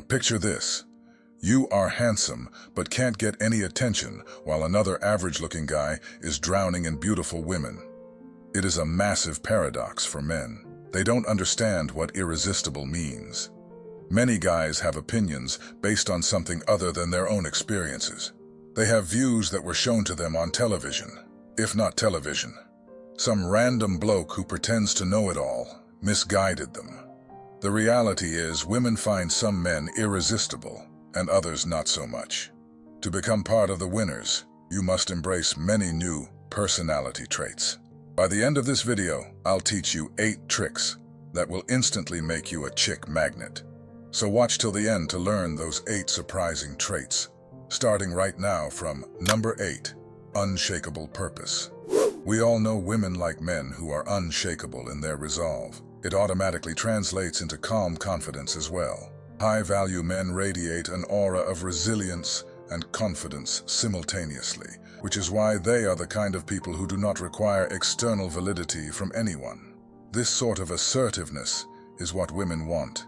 Picture this. You are handsome, but can't get any attention, while another average-looking guy is drowning in beautiful women. It is a massive paradox for men. They don't understand what irresistible means. Many guys have opinions based on something other than their own experiences. They have views that were shown to them on television, if not television. Some random bloke who pretends to know it all misguided them. The reality is, women find some men irresistible and others not so much. To become part of the winners, you must embrace many new personality traits. By the end of this video, I'll teach you 8 tricks that will instantly make you a chick magnet. So watch till the end to learn those 8 surprising traits, starting right now from number 8, Unshakable Purpose. We all know women like men who are unshakable in their resolve. It automatically translates into calm confidence as well. High-value men radiate an aura of resilience and confidence simultaneously, which is why they are the kind of people who do not require external validity from anyone. This sort of assertiveness is what women want.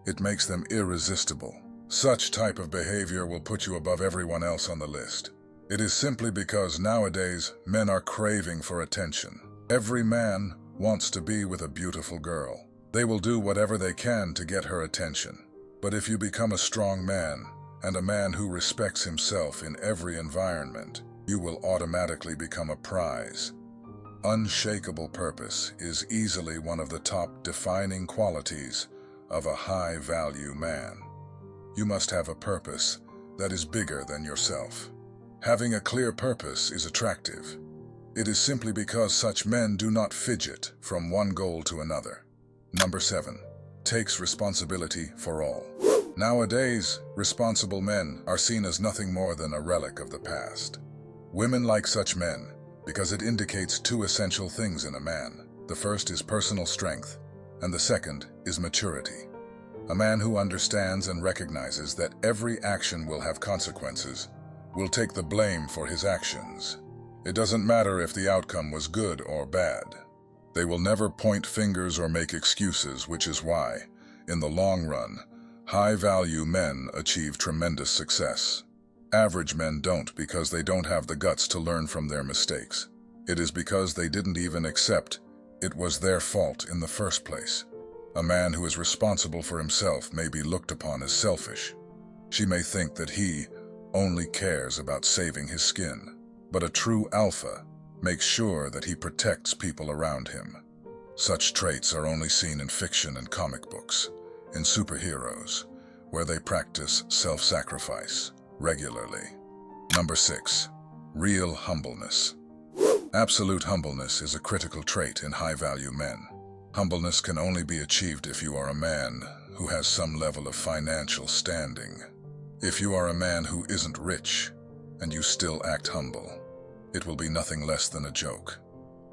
It makes them irresistible. Such type of behavior will put you above everyone else on the list. It is simply because nowadays men are craving for attention. Every man wants to be with a beautiful girl. They will do whatever they can to get her attention. But if you become a strong man, and a man who respects himself in every environment, you will automatically become a prize. Unshakable purpose is easily one of the top defining qualities of a high-value man. You must have a purpose that is bigger than yourself. Having a clear purpose is attractive. It is simply because such men do not fidget from one goal to another. Number 7. Takes responsibility for all. Nowadays, responsible men are seen as nothing more than a relic of the past. Women like such men because it indicates 2 essential things in a man. The first is personal strength, and the second is maturity. A man who understands and recognizes that every action will have consequences will take the blame for his actions. It doesn't matter if the outcome was good or bad. They will never point fingers or make excuses, which is why, in the long run, high-value men achieve tremendous success. Average men don't because they don't have the guts to learn from their mistakes. It is because they didn't even accept it was their fault in the first place. A man who is responsible for himself may be looked upon as selfish. She may think that he only cares about saving his skin. But a true alpha makes sure that he protects people around him. Such traits are only seen in fiction and comic books, in superheroes, where they practice self-sacrifice regularly. Number 6. Real humbleness. Absolute humbleness is a critical trait in high-value men. Humbleness can only be achieved if you are a man who has some level of financial standing. If you are a man who isn't rich and you still act humble, it will be nothing less than a joke.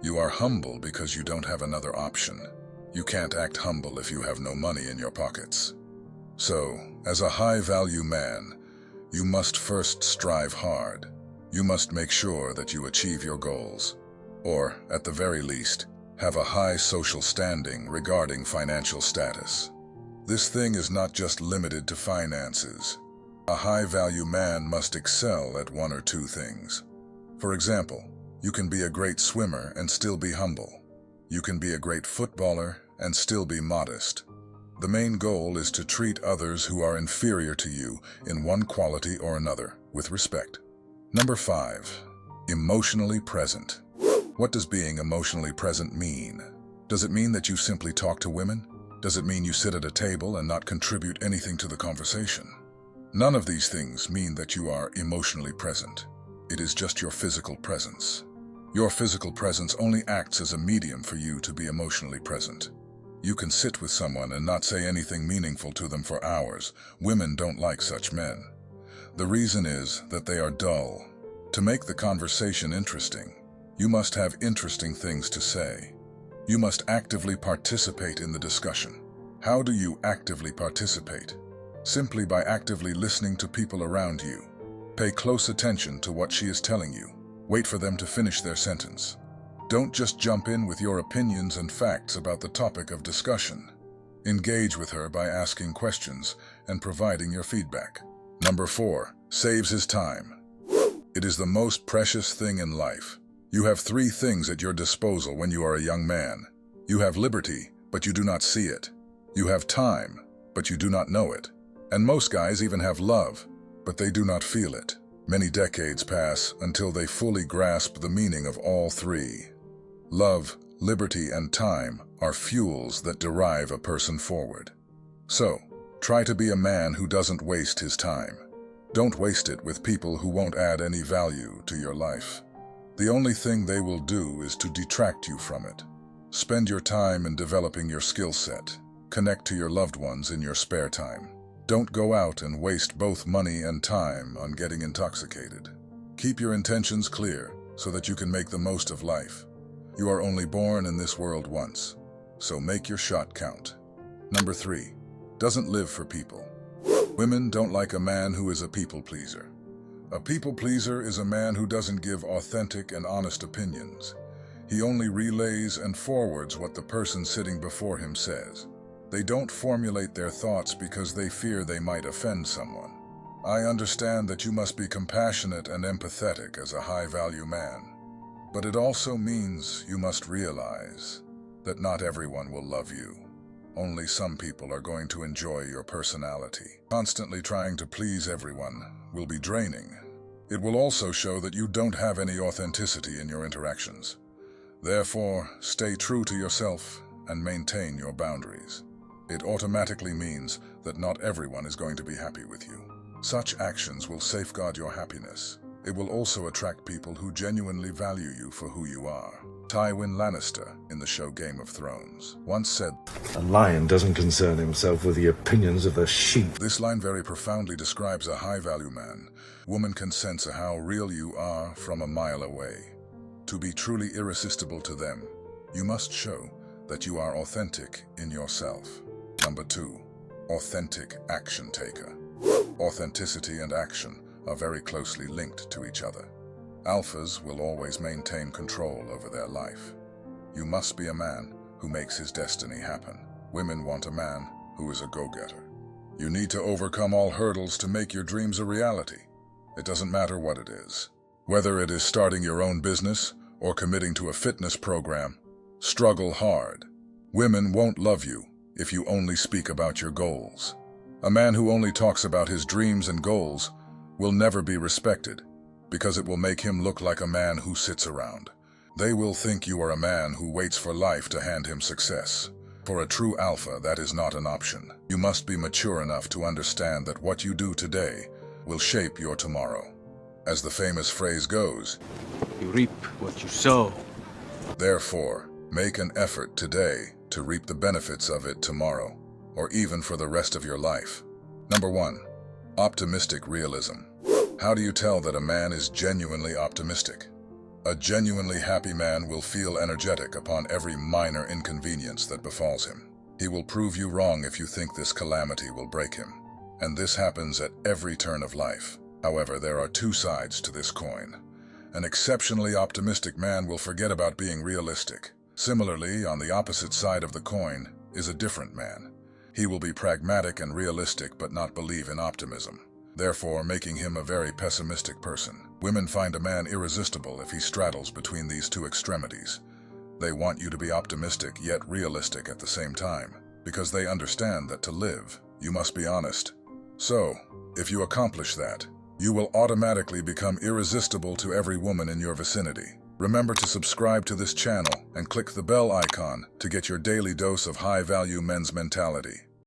You are humble because you don't have another option. You can't act humble if you have no money in your pockets. So, as a high-value man, you must first strive hard. You must make sure that you achieve your goals, or, at the very least, have a high social standing regarding financial status. This thing is not just limited to finances. A high-value man must excel at 1 or 2 things. For example, you can be a great swimmer and still be humble. You can be a great footballer and still be modest. The main goal is to treat others who are inferior to you in one quality or another with respect. Number 5. Emotionally present. What does being emotionally present mean? Does it mean that you simply talk to women? Does it mean you sit at a table and not contribute anything to the conversation? None of these things mean that you are emotionally present. It is just your physical presence. Your physical presence only acts as a medium for you to be emotionally present. You can sit with someone and not say anything meaningful to them for hours. Women don't like such men. The reason is that they are dull. To make the conversation interesting, you must have interesting things to say. You must actively participate in the discussion. How do you actively participate? Simply by actively listening to people around you. Pay close attention to what she is telling you. Wait for them to finish their sentence. Don't just jump in with your opinions and facts about the topic of discussion. Engage with her by asking questions and providing your feedback. Number 4, saves his time. It is the most precious thing in life. You have 3 things at your disposal when you are a young man. You have liberty, but you do not see it. You have time, but you do not know it. And most guys even have love, but they do not feel it. Many decades pass until they fully grasp the meaning of all 3. Love, liberty, and time are fuels that drive a person forward. So, try to be a man who doesn't waste his time. Don't waste it with people who won't add any value to your life. The only thing they will do is to detract you from it. Spend your time in developing your skill set. Connect to your loved ones in your spare time. Don't go out and waste both money and time on getting intoxicated. Keep your intentions clear so that you can make the most of life. You are only born in this world once, so make your shot count. Number 3, doesn't live for people. Women don't like a man who is a people pleaser. A people pleaser is a man who doesn't give authentic and honest opinions. He only relays and forwards what the person sitting before him says. They don't formulate their thoughts because they fear they might offend someone. I understand that you must be compassionate and empathetic as a high-value man. But it also means you must realize that not everyone will love you. Only some people are going to enjoy your personality. Constantly trying to please everyone will be draining. It will also show that you don't have any authenticity in your interactions. Therefore, stay true to yourself and maintain your boundaries. It automatically means that not everyone is going to be happy with you. Such actions will safeguard your happiness. It will also attract people who genuinely value you for who you are. Tywin Lannister, in the show Game of Thrones, once said, "A lion doesn't concern himself with the opinions of the sheep." This line very profoundly describes a high-value man. Woman can sense how real you are from a mile away. To be truly irresistible to them, you must show that you are authentic in yourself. Number 2, authentic action taker. Authenticity and action are very closely linked to each other. Alphas will always maintain control over their life. You must be a man who makes his destiny happen. Women want a man who is a go-getter. You need to overcome all hurdles to make your dreams a reality. It doesn't matter what it is. Whether it is starting your own business or committing to a fitness program, struggle hard. Women won't love you if you only speak about your goals. A man who only talks about his dreams and goals will never be respected, because it will make him look like a man who sits around. They will think you are a man who waits for life to hand him success. For a true alpha, that is not an option. You must be mature enough to understand that what you do today will shape your tomorrow. As the famous phrase goes, "You reap what you sow." Therefore, make an effort today to reap the benefits of it tomorrow, or even for the rest of your life. Number 1, optimistic realism. How do you tell that a man is genuinely optimistic? A genuinely happy man will feel energetic upon every minor inconvenience that befalls him. He will prove you wrong if you think this calamity will break him. And this happens at every turn of life. However, there are 2 sides to this coin. An exceptionally optimistic man will forget about being realistic. Similarly, on the opposite side of the coin is a different man. He will be pragmatic and realistic but not believe in optimism, therefore making him a very pessimistic person. Women find a man irresistible if he straddles between these 2 extremities. They want you to be optimistic yet realistic at the same time, because they understand that to live, you must be honest. So, if you accomplish that, you will automatically become irresistible to every woman in your vicinity. Remember to subscribe to this channel and click the bell icon to get your daily dose of high-value men's mentality.